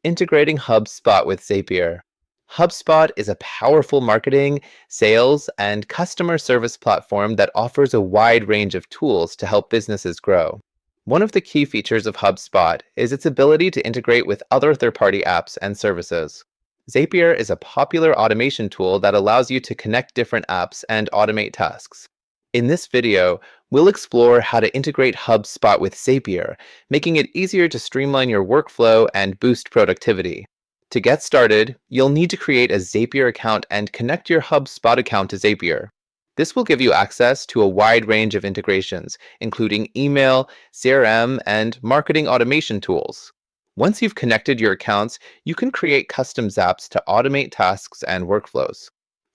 Integrating HubSpot with Zapier. HubSpot is a powerful marketing, sales, and customer service platform that offers a wide range of tools to help businesses grow. One of the key features of HubSpot is its ability to integrate with other third-party apps and services. Zapier is a popular automation tool that allows you to connect different apps and automate tasks. In this video, we'll explore how to integrate HubSpot with Zapier, making it easier to streamline your workflow and boost productivity. To get started, you'll need to create a Zapier account and connect your HubSpot account to Zapier. This will give you access to a wide range of integrations, including email, CRM, and marketing automation tools. Once you've connected your accounts, you can create custom Zaps to automate tasks and workflows.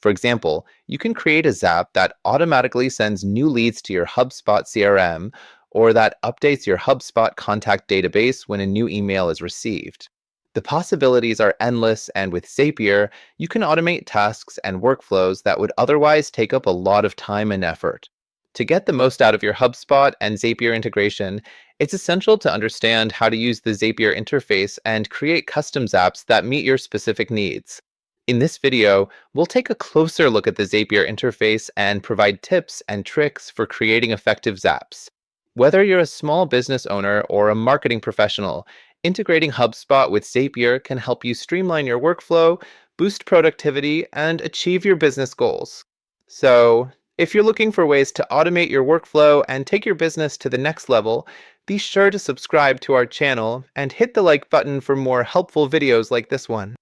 For example, you can create a Zap that automatically sends new leads to your HubSpot CRM, or that updates your HubSpot contact database when a new email is received. The possibilities are endless, and with Zapier, you can automate tasks and workflows that would otherwise take up a lot of time and effort. To get the most out of your HubSpot and Zapier integration, it's essential to understand how to use the Zapier interface and create custom Zaps that meet your specific needs. In this video, we'll take a closer look at the Zapier interface and provide tips and tricks for creating effective Zaps. Whether you're a small business owner or a marketing professional, integrating HubSpot with Zapier can help you streamline your workflow, boost productivity, and achieve your business goals. So, if you're looking for ways to automate your workflow and take your business to the next level, be sure to subscribe to our channel and hit the like button for more helpful videos like this one.